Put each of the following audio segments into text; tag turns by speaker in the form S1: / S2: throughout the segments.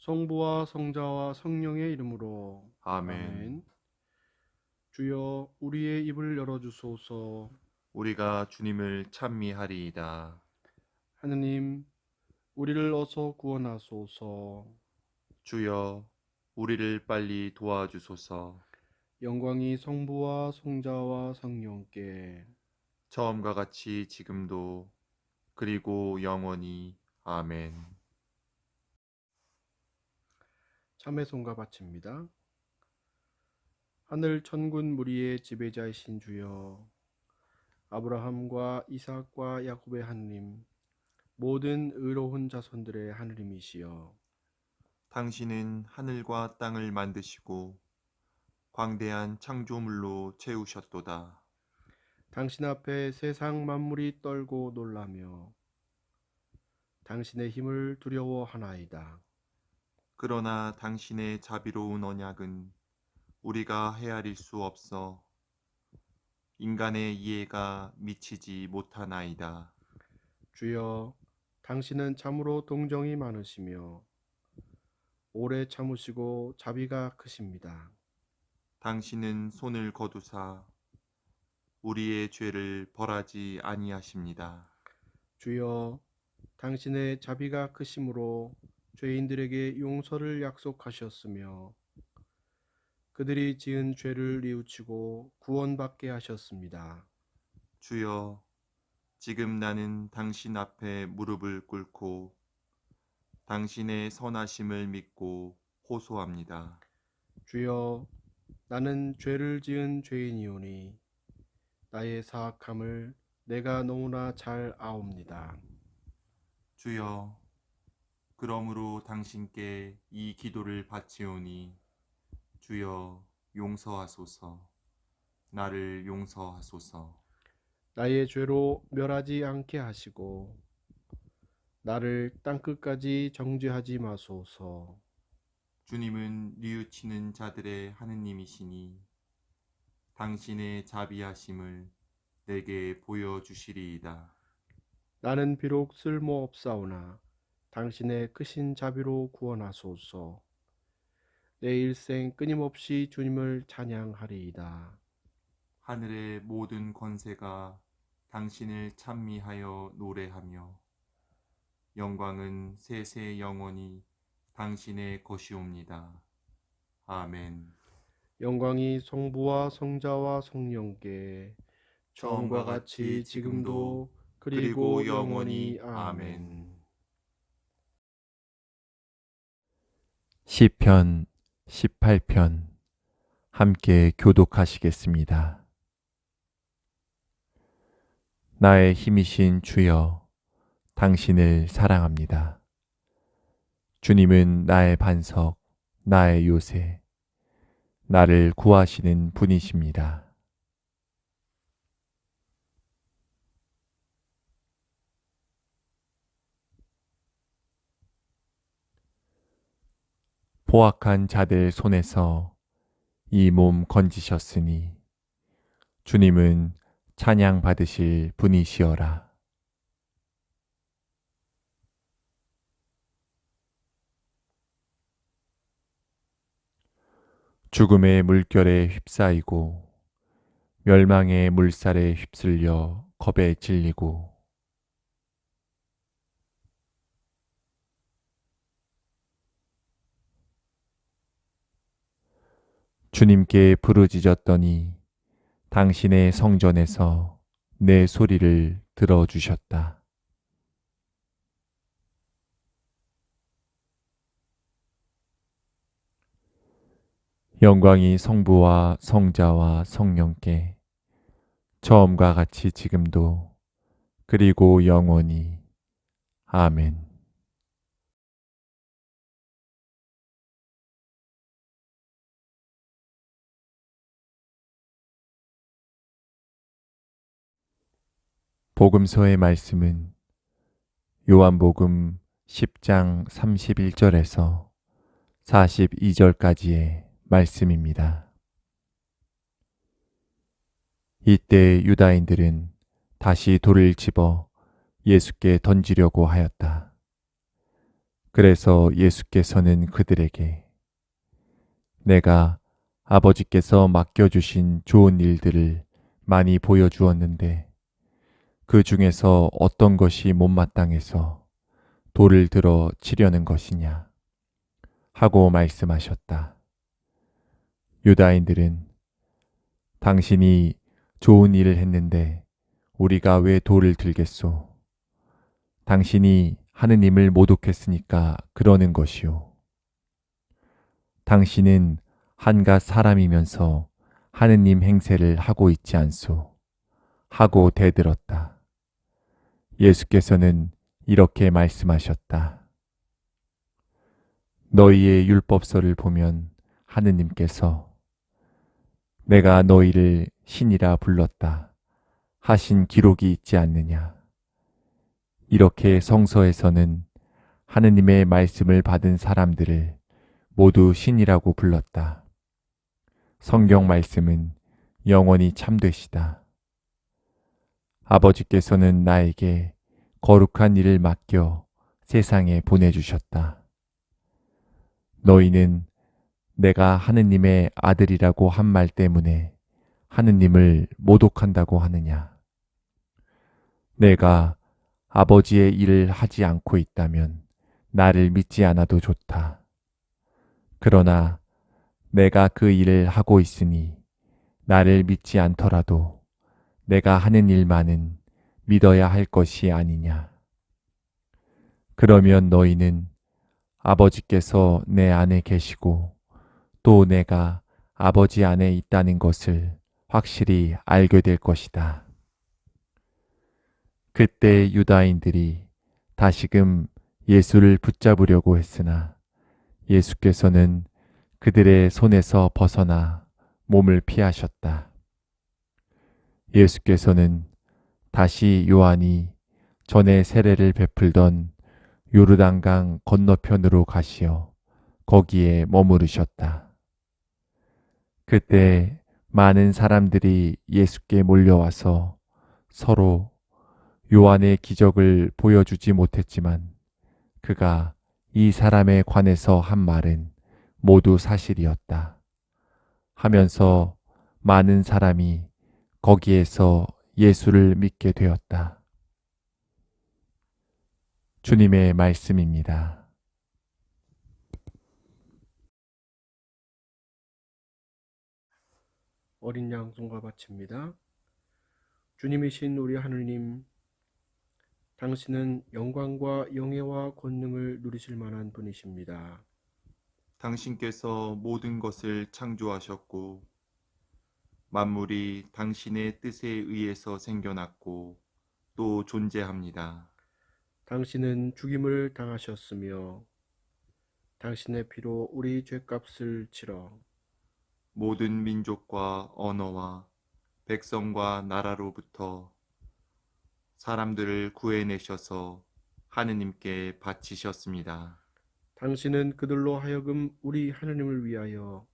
S1: 성부와 성자와 성령의 이름으로.
S2: 아멘.
S1: 아멘. 주여 우리의 입을 열어주소서.
S2: 우리가 주님을 찬미하리이다.
S1: 하느님, 우리를 어서 구원하소서.
S2: 주여, 우리를 빨리 도와주소서.
S1: 영광이 성부와 성자와 성령께.
S2: 처음과 같이 지금도 그리고 영원히. 아멘.
S1: 참회송가 바칩니다. 하늘 천군 무리의 지배자이신 주여, 아브라함과 이삭과 야곱의 하느님, 모든 의로운 자손들의 하느님이시여,
S2: 당신은 하늘과 땅을 만드시고 광대한 창조물로 채우셨도다.
S1: 당신 앞에 세상 만물이 떨고 놀라며 당신의 힘을 두려워하나이다.
S2: 그러나 당신의 자비로운 언약은 우리가 헤아릴 수 없어 인간의 이해가 미치지 못하나이다.
S1: 주여, 당신은 참으로 동정이 많으시며 오래 참으시고 자비가 크십니다.
S2: 당신은 손을 거두사 우리의 죄를 벌하지 아니하십니다.
S1: 주여, 당신의 자비가 크심으로 죄인들에게 용서를 약속하셨으며 그들이 지은 죄를 뉘우치고 구원받게 하셨습니다.
S2: 주여, 지금 나는 당신 앞에 무릎을 꿇고 당신의 선하심을 믿고 호소합니다.
S1: 주여, 나는 죄를 지은 죄인이오니 나의 사악함을 내가 너무나 잘 아옵니다.
S2: 주여, 그러므로 당신께 이 기도를 바치오니 주여 용서하소서. 나를 용서하소서.
S1: 나의 죄로 멸하지 않게 하시고 나를 땅끝까지 정죄하지 마소서.
S2: 주님은 뉘우치는 자들의 하느님이시니 당신의 자비하심을 내게 보여주시리이다.
S1: 나는 비록 쓸모없사오나 당신의 크신 자비로 구원하소서. 내 일생 끊임없이 주님을 찬양하리이다.
S2: 하늘의 모든 권세가 당신을 찬미하여 노래하며 영광은 세세 영원히 당신의 것이옵니다. 아멘.
S1: 영광이 성부와 성자와 성령께 처음과 같이 지금도 그리고 영원히. 아멘.
S3: 시편 18편 함께 교독하시겠습니다. 나의 힘이신 주여, 당신을 사랑합니다. 주님은 나의 반석, 나의 요새, 나를 구하시는 분이십니다. 포악한 자들 손에서 이 몸 건지셨으니 주님은 찬양 받으실 분이시여라. 죽음의 물결에 휩싸이고 멸망의 물살에 휩쓸려 겁에 질리고 주님께 부르짖었더니 당신의 성전에서 내 소리를 들어주셨다. 영광이 성부와 성자와 성령께 처음과 같이 지금도 그리고 영원히. 아멘. 복음서의 말씀은 요한복음 10장 31절에서 42절까지의 말씀입니다. 이때 유다인들은 다시 돌을 집어 예수께 던지려고 하였다. 그래서 예수께서는 그들에게 내가 아버지께서 맡겨주신 좋은 일들을 많이 보여주었는데 그 중에서 어떤 것이 못마땅해서 돌을 들어 치려는 것이냐 하고 말씀하셨다. 유다인들은 당신이 좋은 일을 했는데 우리가 왜 돌을 들겠소? 당신이 하느님을 모독했으니까 그러는 것이오. 당신은 한갓 사람이면서 하느님 행세를 하고 있지 않소? 하고 대들었다. 예수께서는 이렇게 말씀하셨다. 너희의 율법서를 보면 하느님께서 내가 너희를 신이라 불렀다 하신 기록이 있지 않느냐. 이렇게 성서에서는 하느님의 말씀을 받은 사람들을 모두 신이라고 불렀다. 성경 말씀은 영원히 참되시다. 아버지께서는 나에게 거룩한 일을 맡겨 세상에 보내주셨다. 너희는 내가 하느님의 아들이라고 한 말 때문에 하느님을 모독한다고 하느냐. 내가 아버지의 일을 하지 않고 있다면 나를 믿지 않아도 좋다. 그러나 내가 그 일을 하고 있으니 나를 믿지 않더라도 내가 하는 일만은 믿어야 할 것이 아니냐. 그러면 너희는 아버지께서 내 안에 계시고 또 내가 아버지 안에 있다는 것을 확실히 알게 될 것이다. 그때 유다인들이 다시금 예수를 붙잡으려고 했으나 예수께서는 그들의 손에서 벗어나 몸을 피하셨다. 예수께서는 다시 요한이 전에 세례를 베풀던 요르단강 건너편으로 가시어 거기에 머무르셨다. 그때 많은 사람들이 예수께 몰려와서 서로 요한의 기적을 보여주지 못했지만 그가 이 사람에 관해서 한 말은 모두 사실이었다 하면서 많은 사람이 거기에서 예수를 믿게 되었다. 주님의 말씀입니다.
S1: 어린 양 손과 바칩니다. 주님이신 우리 하느님, 당신은 영광과 영예와 권능을 누리실 만한 분이십니다.
S2: 당신께서 모든 것을 창조하셨고 만물이 당신의 뜻에 의해서 생겨났고 또 존재합니다.
S1: 당신은 죽임을 당하셨으며 당신의 피로 우리 죄값을 치러
S2: 모든 민족과 언어와 백성과 나라로부터 사람들을 구해내셔서 하느님께 바치셨습니다.
S1: 당신은 그들로 하여금 우리 하느님을 위하여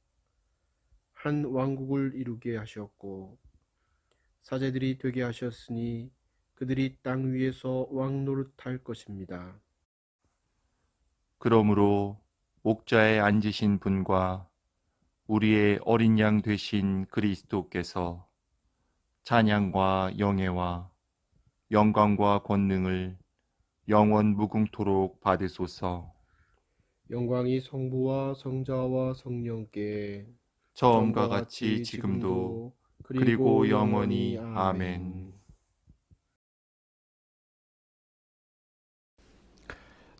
S1: 한 왕국을 이루게 하셨고 사제들이 되게 하셨으니 그들이 땅 위에서 왕 노릇할 것입니다.
S2: 그러므로 목자에 앉으신 분과 우리의 어린 양 되신 그리스도께서 찬양과 영예와 영광과 권능을 영원 무궁토록 받으소서.
S1: 영광이 성부와 성자와 성령께
S2: 처음과 같이 지금도 그리고 영원히 아멘.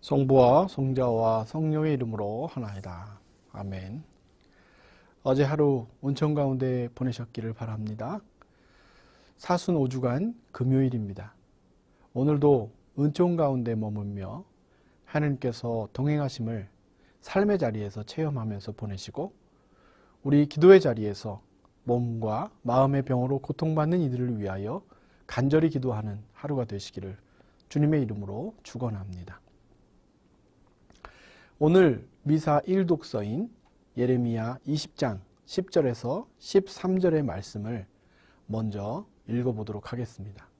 S4: 성부와 성자와 성령의 이름으로 하나이다. 아멘. 어제 하루 온천 가운데 보내셨기를 바랍니다. 사순 5주간 금요일입니다. 오늘도 은총 가운데 머물며 하나님께서 동행하심을 삶의 자리에서 체험하면서 보내시고 우리 기도의 자리에서 몸과 마음의 병으로 고통받는 이들을 위하여 간절히 기도하는 하루가 되시기를 주님의 이름으로 축원합니다. 오늘 미사 1독서인 예레미야 20장 10절에서 13절의 말씀을 먼저 읽어보도록 하겠습니다.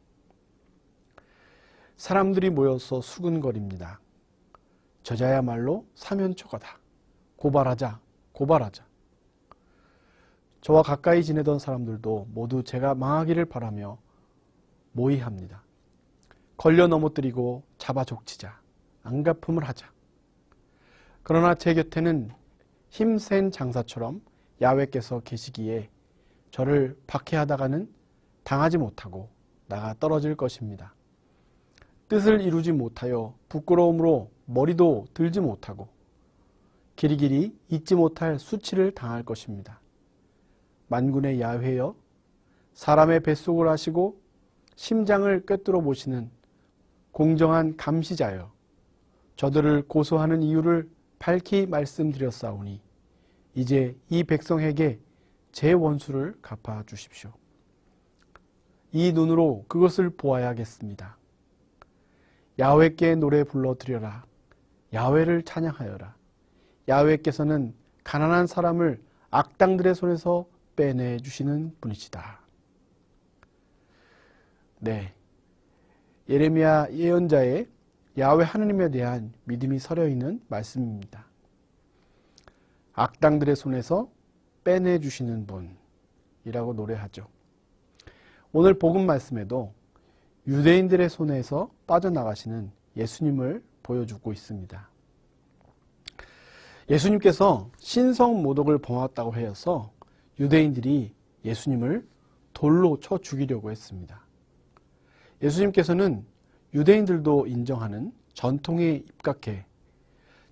S4: 사람들이 모여서 수군거립니다. 저자야말로 사면초가다. 고발하자, 고발하자. 저와 가까이 지내던 사람들도 모두 제가 망하기를 바라며 모의합니다. 걸려 넘어뜨리고 잡아 족치자. 안갚음을 하자. 그러나 제 곁에는 힘센 장사처럼 야훼께서 계시기에 저를 박해하다가는 당하지 못하고 나가 떨어질 것입니다. 뜻을 이루지 못하여 부끄러움으로 머리도 들지 못하고 길이길이 잊지 못할 수치를 당할 것입니다. 만군의 야훼여, 사람의 뱃속을 아시고 심장을 꿰뚫어 보시는 공정한 감시자여, 저들을 고소하는 이유를 밝히 말씀드렸사오니 이제 이 백성에게 제 원수를 갚아 주십시오. 이 눈으로 그것을 보아야겠습니다. 야훼께 노래 불러드려라. 야훼를 찬양하여라. 야훼께서는 가난한 사람을 악당들의 손에서 빼내주시는 분이시다. 네, 예레미야 예언자의 야훼 하느님에 대한 믿음이 서려있는 말씀입니다. 악당들의 손에서 빼내주시는 분이라고 노래하죠. 오늘 복음 말씀에도 유대인들의 손에서 빠져나가시는 예수님을 보여주고 있습니다. 예수님께서 신성 모독을 범했다고 하여서 유대인들이 예수님을 돌로 쳐 죽이려고 했습니다. 예수님께서는 유대인들도 인정하는 전통에 입각해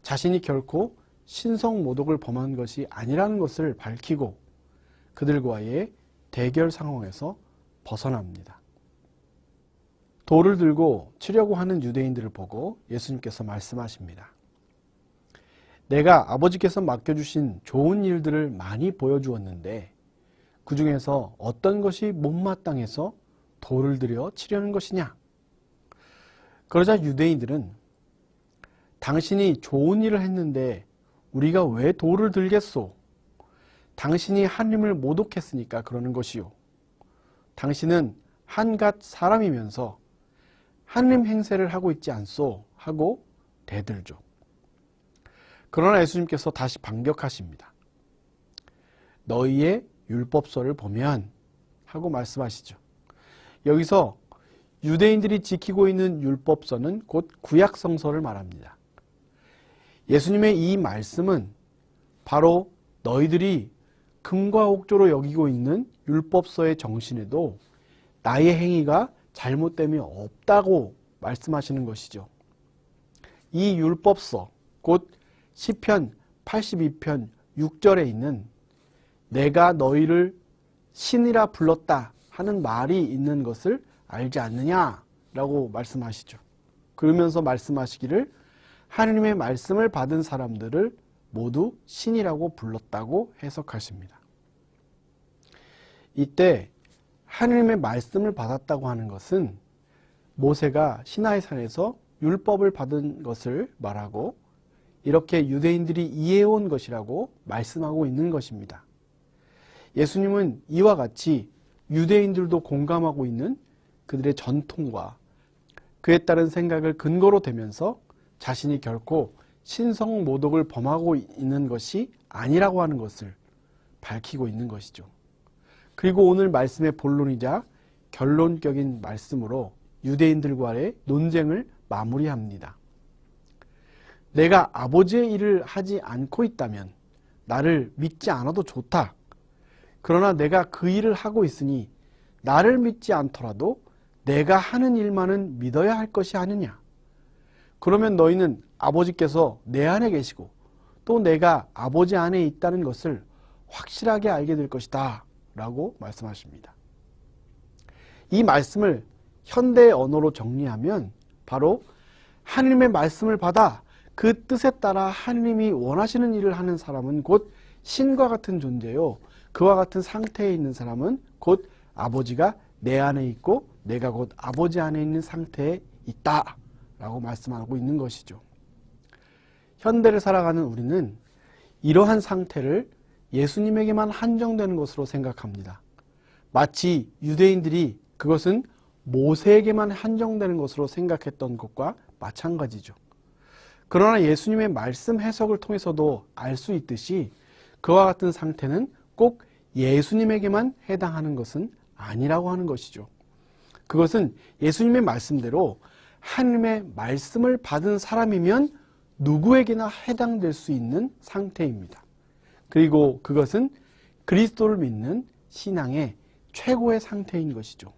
S4: 자신이 결코 신성 모독을 범한 것이 아니라는 것을 밝히고 그들과의 대결 상황에서 벗어납니다. 돌을 들고 치려고 하는 유대인들을 보고 예수님께서 말씀하십니다. 내가 아버지께서 맡겨주신 좋은 일들을 많이 보여주었는데 그 중에서 어떤 것이 못마땅해서 돌을 들여 치려는 것이냐? 그러자 유대인들은 당신이 좋은 일을 했는데 우리가 왜 돌을 들겠소? 당신이 하나님을 모독했으니까 그러는 것이요. 당신은 한갓 사람이면서 하나님 행세를 하고 있지 않소? 하고 대들죠. 그러나 예수님께서 다시 반격하십니다. 너희의 율법서를 보면 하고 말씀하시죠. 여기서 유대인들이 지키고 있는 율법서는 곧 구약성서를 말합니다. 예수님의 이 말씀은 바로 너희들이 금과 옥조로 여기고 있는 율법서의 정신에도 나의 행위가 잘못됨이 없다고 말씀하시는 것이죠. 이 율법서, 곧 시편 82편 6절에 있는 내가 너희를 신이라 불렀다 하는 말이 있는 것을 알지 않느냐라고 말씀하시죠. 그러면서 말씀하시기를 하느님의 말씀을 받은 사람들을 모두 신이라고 불렀다고 해석하십니다. 이때 하느님의 말씀을 받았다고 하는 것은 모세가 시나이산에서 율법을 받은 것을 말하고 이렇게 유대인들이 이해해온 것이라고 말씀하고 있는 것입니다. 예수님은 이와 같이 유대인들도 공감하고 있는 그들의 전통과 그에 따른 생각을 근거로 대면서 자신이 결코 신성 모독을 범하고 있는 것이 아니라고 하는 것을 밝히고 있는 것이죠. 그리고 오늘 말씀의 본론이자 결론적인 말씀으로 유대인들과의 논쟁을 마무리합니다. 내가 아버지의 일을 하지 않고 있다면 나를 믿지 않아도 좋다. 그러나 내가 그 일을 하고 있으니 나를 믿지 않더라도 내가 하는 일만은 믿어야 할 것이 아니냐. 그러면 너희는 아버지께서 내 안에 계시고 또 내가 아버지 안에 있다는 것을 확실하게 알게 될 것이다 라고 말씀하십니다. 이 말씀을 현대 언어로 정리하면 바로 하나님의 말씀을 받아 그 뜻에 따라 하나님이 원하시는 일을 하는 사람은 곧 신과 같은 존재요. 그와 같은 상태에 있는 사람은 곧 아버지가 내 안에 있고 내가 곧 아버지 안에 있는 상태에 있다 라고 말씀하고 있는 것이죠. 현대를 살아가는 우리는 이러한 상태를 예수님에게만 한정되는 것으로 생각합니다. 마치 유대인들이 그것은 모세에게만 한정되는 것으로 생각했던 것과 마찬가지죠. 그러나 예수님의 말씀 해석을 통해서도 알 수 있듯이 그와 같은 상태는 꼭 예수님에게만 해당하는 것은 아니라고 하는 것이죠. 그것은 예수님의 말씀대로 하나님의 말씀을 받은 사람이면 누구에게나 해당될 수 있는 상태입니다. 그리고 그것은 그리스도를 믿는 신앙의 최고의 상태인 것이죠.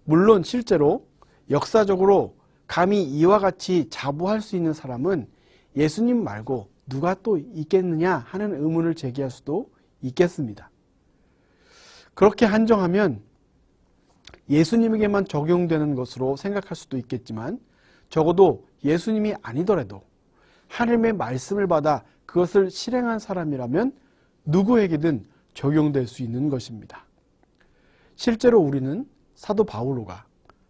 S4: 물론 실제로 역사적으로 감히 이와 같이 자부할 수 있는 사람은 예수님 말고 누가 또 있겠느냐 하는 의문을 제기할 수도 있겠습니다. 그렇게 한정하면 예수님에게만 적용되는 것으로 생각할 수도 있겠지만 적어도 예수님이 아니더라도 하나님의 말씀을 받아 그것을 실행한 사람이라면 누구에게든 적용될 수 있는 것입니다. 실제로 우리는 사도 바울로가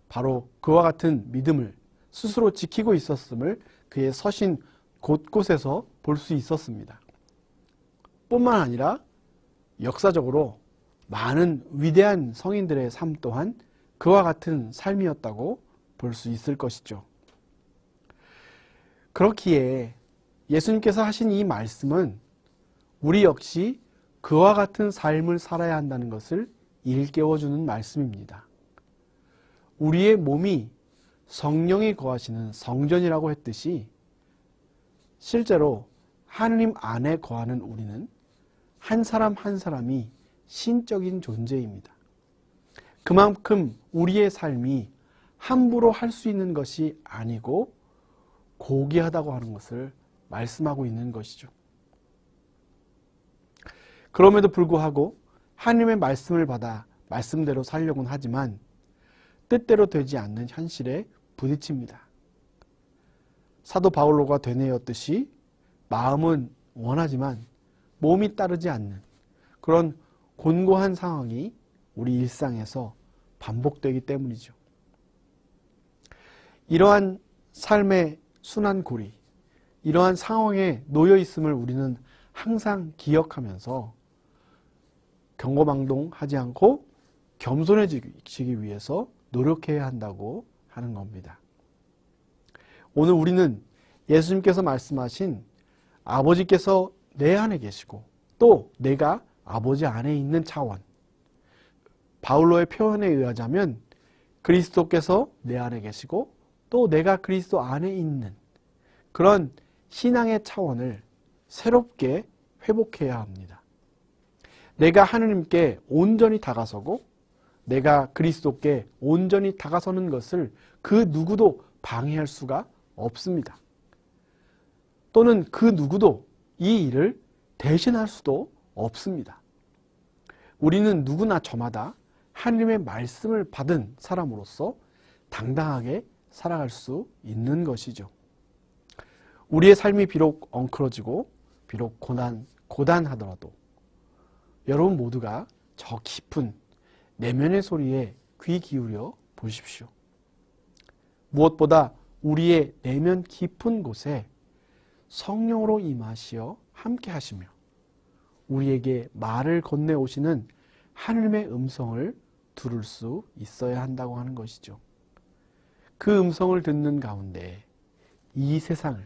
S4: 바로 그와 같은 믿음을 스스로 지키고 있었음을 그의 서신 곳곳에서 볼 수 있었습니다. 뿐만 아니라 역사적으로 많은 위대한 성인들의 삶 또한 그와 같은 삶이었다고 볼 수 있을 것이죠. 그렇기에 예수님께서 하신 이 말씀은 우리 역시 그와 같은 삶을 살아야 한다는 것을 일깨워주는 말씀입니다. 우리의 몸이 성령이 거하시는 성전이라고 했듯이 실제로 하느님 안에 거하는 우리는 한 사람 한 사람이 신적인 존재입니다. 그만큼 우리의 삶이 함부로 할 수 있는 것이 아니고 고귀하다고 하는 것을 말씀하고 있는 것이죠. 그럼에도 불구하고 하나님의 말씀을 받아 말씀대로 살려고는 하지만 뜻대로 되지 않는 현실에 부딪힙니다. 사도 바울로가 되뇌었듯이 마음은 원하지만 몸이 따르지 않는 그런 곤고한 상황이 우리 일상에서 반복되기 때문이죠. 이러한 삶의 순환고리, 이러한 상황에 놓여 있음을 우리는 항상 기억하면서 경거망동하지 않고 겸손해지기 위해서 노력해야 한다고 하는 겁니다. 오늘 우리는 예수님께서 말씀하신 아버지께서 내 안에 계시고 또 내가 아버지 안에 있는 차원, 바울로의 표현에 의하자면 그리스도께서 내 안에 계시고 또 내가 그리스도 안에 있는 그런 신앙의 차원을 새롭게 회복해야 합니다. 내가 하느님께 온전히 다가서고 내가 그리스도께 온전히 다가서는 것을 그 누구도 방해할 수가 없습니다. 또는 그 누구도 이 일을 대신할 수도 없습니다. 우리는 누구나 저마다 하나님의 말씀을 받은 사람으로서 당당하게 살아갈 수 있는 것이죠. 우리의 삶이 비록 엉클어지고 비록 고단하더라도 여러분 모두가 저 깊은 내면의 소리에 귀 기울여 보십시오. 무엇보다 우리의 내면 깊은 곳에 성령으로 임하시어 함께 하시며 우리에게 말을 건네오시는 하나님의 음성을 들을 수 있어야 한다고 하는 것이죠. 그 음성을 듣는 가운데 이 세상을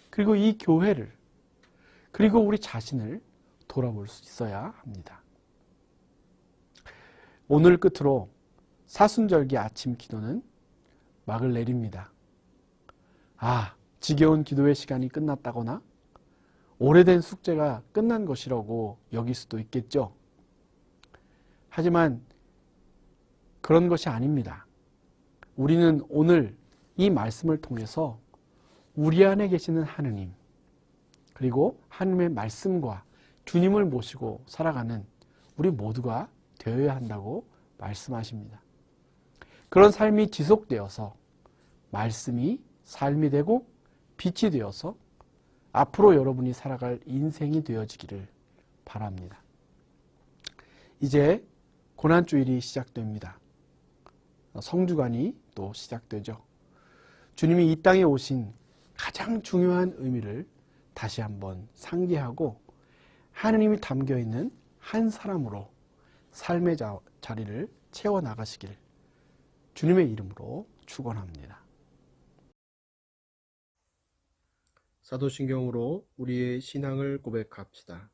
S4: 그리고 이 교회를 그리고 우리 자신을 돌아볼 수 있어야 합니다. 오늘 끝으로 사순절기 아침 기도는 막을 내립니다. 지겨운 기도의 시간이 끝났다거나 오래된 숙제가 끝난 것이라고 여길 수도 있겠죠. 하지만 그런 것이 아닙니다. 우리는 오늘 이 말씀을 통해서 우리 안에 계시는 하느님 그리고 하느님의 말씀과 주님을 모시고 살아가는 우리 모두가 되어야 한다고 말씀하십니다. 그런 삶이 지속되어서 말씀이 삶이 되고 빛이 되어서 앞으로 여러분이 살아갈 인생이 되어지기를 바랍니다. 이제 고난주일이 시작됩니다. 성주간이 또 시작되죠. 주님이 이 땅에 오신 가장 중요한 의미를 다시 한번 상기하고 하느님이 담겨있는 한 사람으로 삶의 자리를 채워나가시길 주님의 이름으로 축원합니다.
S1: 사도신경으로 우리의 신앙을 고백합시다.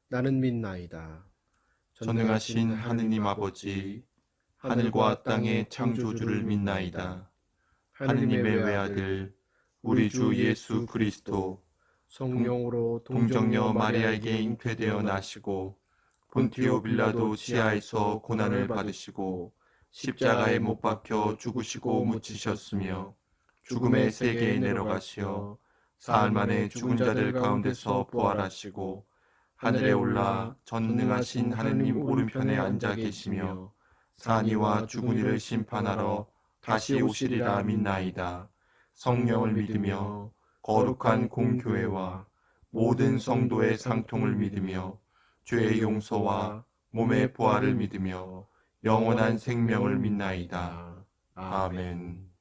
S1: 나는 믿나이다.
S2: 전능하신 하느님 아버지, 하늘과 땅의 창조주를 믿나이다. 하느님의 외아들, 우리 주 예수 그리스도,
S1: 성령으로
S2: 동정녀 마리아에게 잉태되어 나시고 본티오 빌라도 지하에서 고난을 받으시고 십자가에 못 박혀 죽으시고 묻히셨으며 죽음의 세계에 내려가시어 사흘 만에 죽은 자들 가운데서 부활하시고 하늘에 올라 전능하신 하느님 오른편에 앉아 계시며 산이와 죽은 이를 심판하러 다시 오시리라 믿나이다. 성령을 믿으며 거룩한 공교회와 모든 성도의 상통을 믿으며 죄의 용서와 몸의 부활을 믿으며 영원한 생명을 믿나이다. 아멘.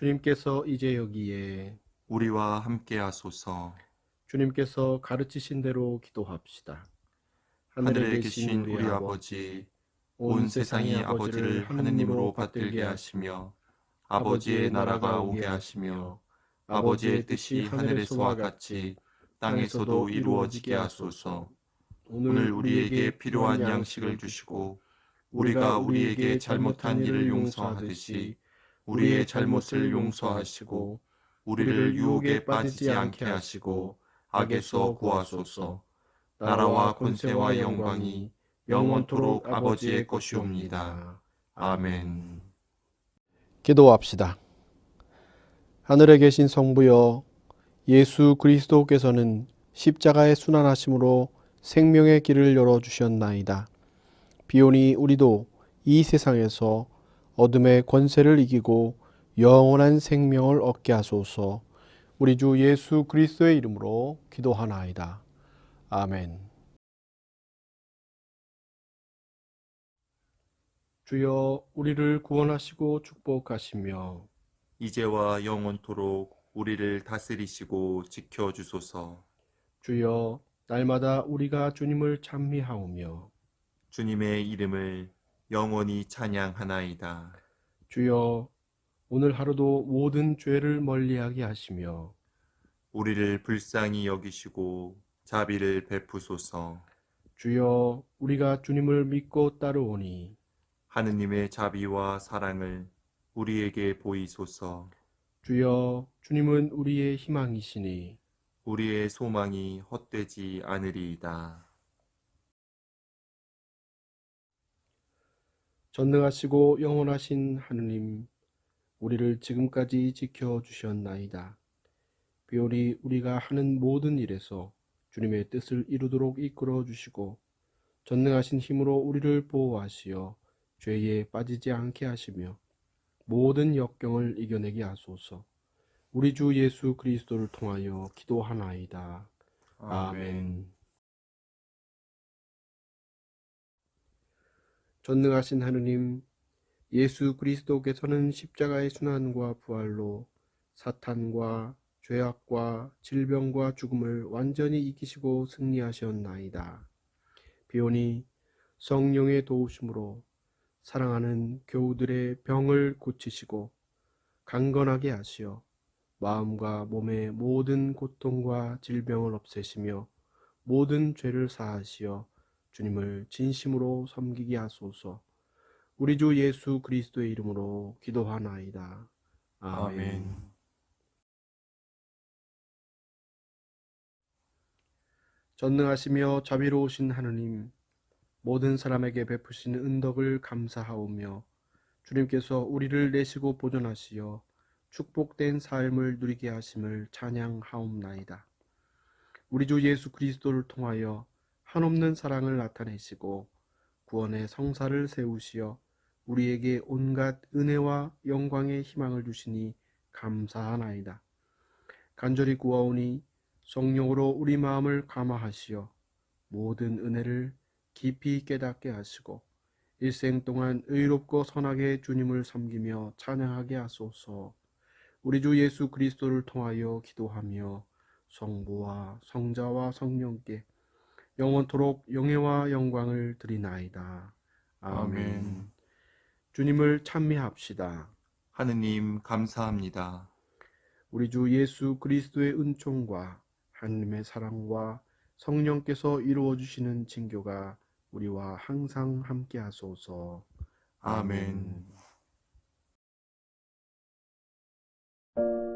S1: 주님께서 이제 여기에
S2: 우리와 함께 하소서.
S1: 주님께서 가르치신 대로 기도합시다.
S2: 하늘에 계신 우리 아버지, 온 세상이 아버지를 하느님으로 받들게 하시며 아버지의 나라가 오게 하시며 아버지의 뜻이 하늘에서와 같이 땅에서도 이루어지게 하소서. 오늘 우리에게 필요한 양식을 주시고 우리가 우리에게 잘못한 일을 용서하듯이 우리의 잘못을 용서하시고 우리를 유혹에 빠지지 않게 하시고 악에서 구하소서. 나라와 권세와 영광이 영원토록 아버지의 것이옵니다. 아멘.
S4: 기도합시다. 하늘에 계신 성부여, 예수 그리스도께서는 십자가의 순환하심으로 생명의 길을 열어주셨나이다. 비오니 우리도 이 세상에서 어둠의 권세를 이기고 영원한 생명을 얻게 하소서. 우리 주 예수 그리스도의 이름으로 기도하나이다. 아멘.
S1: 주여 우리를 구원하시고 축복하시며
S2: 이제와 영원토록 우리를 다스리시고 지켜주소서.
S1: 주여 날마다 우리가 주님을 찬미하오며
S2: 주님의 이름을 영원히 찬양하나이다.
S1: 주여 오늘 하루도 모든 죄를 멀리하게 하시며
S2: 우리를 불쌍히 여기시고 자비를 베푸소서.
S1: 주여 우리가 주님을 믿고 따르오니
S2: 하느님의 자비와 사랑을 우리에게 보이소서.
S1: 주여 주님은 우리의 희망이시니
S2: 우리의 소망이 헛되지 않으리이다.
S1: 전능하시고 영원하신 하느님, 우리를 지금까지 지켜주셨나이다. 비오리 우리가 하는 모든 일에서 주님의 뜻을 이루도록 이끌어 주시고 전능하신 힘으로 우리를 보호하시어 죄에 빠지지 않게 하시며 모든 역경을 이겨내게 하소서. 우리 주 예수 그리스도를 통하여 기도하나이다. 아멘. 전능하신 하느님, 예수 그리스도께서는 십자가의 순환과 부활로 사탄과 죄악과 질병과 죽음을 완전히 이기시고 승리하셨나이다. 비오니 성령의 도우심으로 사랑하는 교우들의 병을 고치시고 강건하게 하시어 마음과 몸의 모든 고통과 질병을 없애시며 모든 죄를 사하시어 주님을 진심으로 섬기게 하소서. 우리 주 예수 그리스도의 이름으로 기도하나이다. 아멘. 전능하시며 자비로우신 하느님, 모든 사람에게 베푸시는 은덕을 감사하오며 주님께서 우리를 내시고 보존하시어 축복된 삶을 누리게 하심을 찬양하옵나이다. 우리 주 예수 그리스도를 통하여 한없는 사랑을 나타내시고 구원의 성사를 세우시어 우리에게 온갖 은혜와 영광의 희망을 주시니 감사하나이다. 간절히 구하오니 성령으로 우리 마음을 감화하시어 모든 은혜를 깊이 깨닫게 하시고 일생 동안 의롭고 선하게 주님을 섬기며 찬양하게 하소서. 우리 주 예수 그리스도를 통하여 기도하며 성부와 성자와 성령께 영원토록 영예와 영광을 드리나이다. 아멘. 주님을 찬미합시다.
S2: 하느님 감사합니다.
S1: 우리 주 예수 그리스도의 은총과 하느님의 사랑과 성령께서 이루어 주시는 징교가 우리와 항상 함께 하소서.
S2: 아멘.
S1: 아멘.